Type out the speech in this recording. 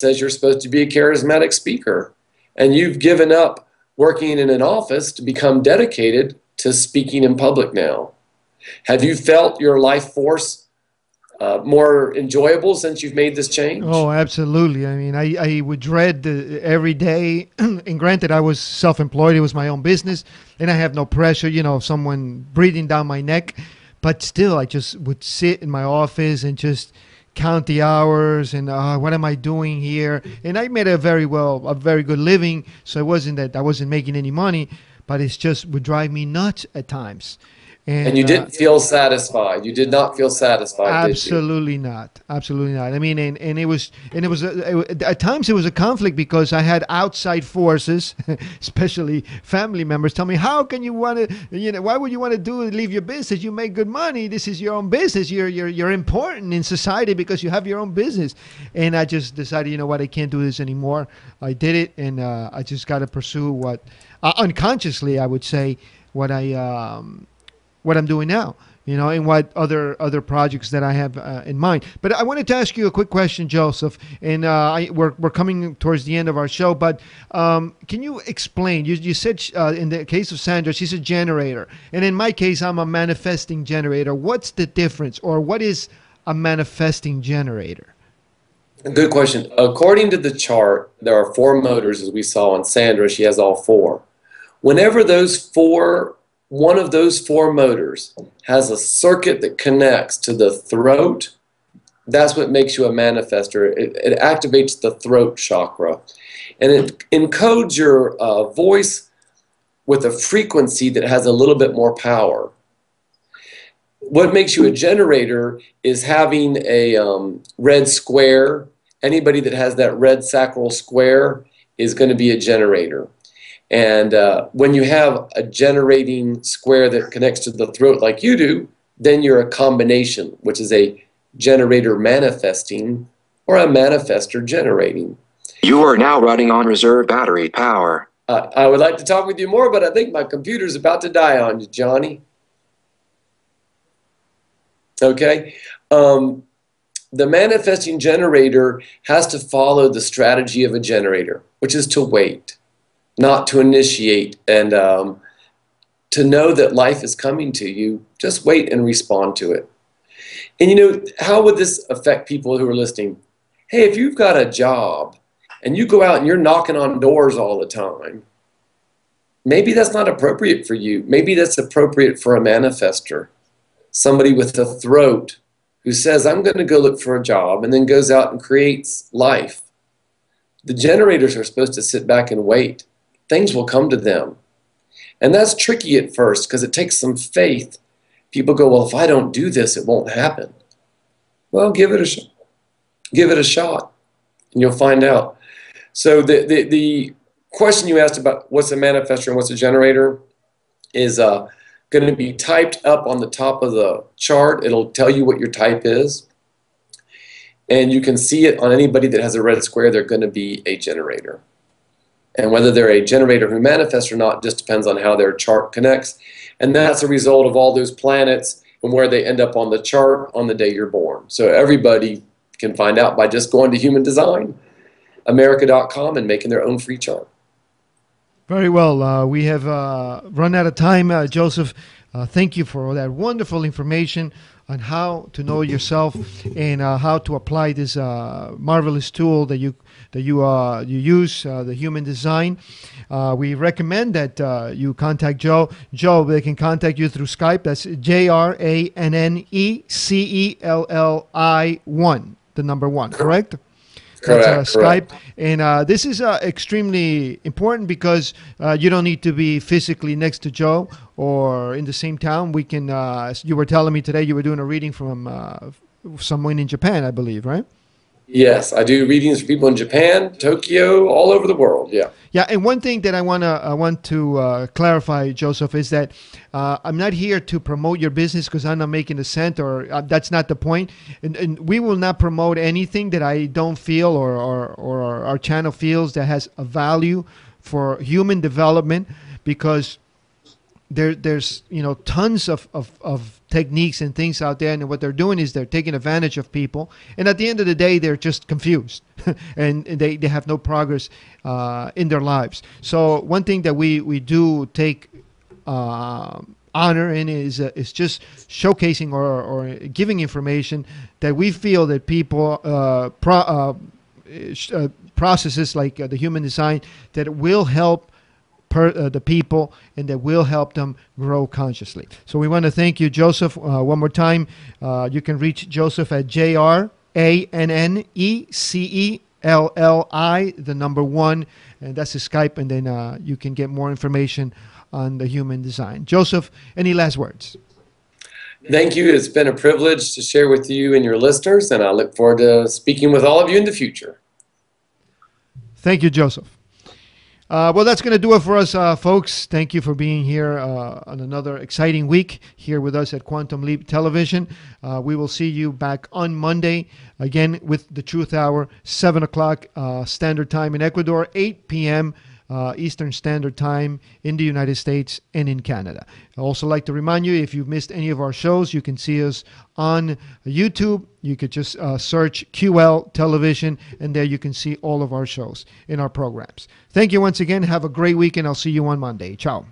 says you're supposed to be a charismatic speaker. And you've given up working in an office to become dedicated to speaking in public now. Have you felt your life force more enjoyable since you've made this change? Oh, absolutely. I mean, I would dread every day. And granted, I was self-employed. It was my own business. And I have no pressure, of someone breathing down my neck. But still, I just would sit in my office and just count the hours and what am I doing here? And I made a very good living. So it wasn't that I wasn't making any money, but it's just would drive me nuts at times. And you didn't feel satisfied. You did not feel satisfied, did you? Absolutely not. Absolutely not. I mean, and it was at times it was a conflict because I had outside forces, especially family members, tell me, how can you want to, why would you want to leave your business? You make good money. This is your own business. You're important in society because you have your own business. And I just decided, you know what, I can't do this anymore. I did it, and I just got to pursue what unconsciously I would say what I'm doing now, and what other projects that I have in mind. But I wanted to ask you a quick question, Joseph, and we're coming towards the end of our show, but can you explain, you said in the case of Sandra, she's a generator, and in my case, I'm a manifesting generator. What's the difference, or what is a manifesting generator? Good question. According to the chart, there are 4 motors, as we saw on Sandra. She has all 4. Whenever one of those 4 motors has a circuit that connects to the throat, that's what makes you a manifester. It activates the throat chakra. And it encodes your voice with a frequency that has a little bit more power. What makes you a generator is having a red square. Anybody that has that red sacral square is going to be a generator. And when you have a generating square that connects to the throat like you do, then you're a combination, which is a generator manifesting or a manifester generating. You are now running on reserve battery power. I would like to talk with you more, but I think my computer's about to die on you, Johnny. Okay. The manifesting generator has to follow the strategy of a generator, which is to wait. Not to initiate, and to know that life is coming to you. Just wait and respond to it. And how would this affect people who are listening? Hey, if you've got a job and you go out and you're knocking on doors all the time, maybe that's not appropriate for you. Maybe that's appropriate for a manifester. Somebody with a throat who says, I'm going to go look for a job, and then goes out and creates life. The generators are supposed to sit back and wait. Things will come to them. And that's tricky at first because it takes some faith. People go, well, if I don't do this, it won't happen. Well, give it a shot, and you'll find out. So the question you asked about what's a manifestor and what's a generator is going to be typed up on the top of the chart. It'll tell you what your type is. And you can see it on anybody that has a red square. They're going to be a generator. And whether they're a generator who manifests or not just depends on how their chart connects. And that's a result of all those planets and where they end up on the chart on the day you're born. So everybody can find out by just going to Human Design America.com and making their own free chart. Very well. We have run out of time, Joseph. Thank you for all that wonderful information on how to know yourself and how to apply this marvelous tool that you use, the Human Design. We recommend that you contact Joe. Joe, they can contact you through Skype. That's JRANNECELLI1, the number 1, correct? That's Skype. And this is extremely important because you don't need to be physically next to Joe or in the same town. We can, you were telling me today you were doing a reading from someone in Japan, I believe, right? Yes, I do readings for people in Japan, Tokyo, all over the world. Yeah. Yeah, and one thing that I want to clarify, Joseph, is that I'm not here to promote your business because I'm not making a cent, or that's not the point. And we will not promote anything that I don't feel or our channel feels that has a value for human development, because there's tons of techniques and things out there, and what they're doing is they're taking advantage of people, and at the end of the day they're just confused and they have no progress in their lives. So one thing that we do take honor in is just showcasing or giving information that we feel that people processes like the human design that will help the people and that will help them grow consciously. So we want to thank you, Joseph, one more time. You can reach Joseph at JRANNECELLI, the number 1, and that's his Skype, and then you can get more information on the human design. Joseph, any last words? Thank you. It's been a privilege to share with you and your listeners, and I look forward to speaking with all of you in the future. Thank you, Joseph. Well, that's going to do it for us, folks. Thank you for being here on another exciting week here with us at Quantum Leap Television. We will see you back on Monday, again, with the Truth Hour, 7 o'clock Standard Time in Ecuador, 8 p.m. Eastern Standard Time in the United States and in Canada. I'd also like to remind you, if you've missed any of our shows, you can see us on YouTube. You could just search QL Television, and there you can see all of our shows in our programs. Thank you once again. Have a great week, and I'll see you on Monday. Ciao.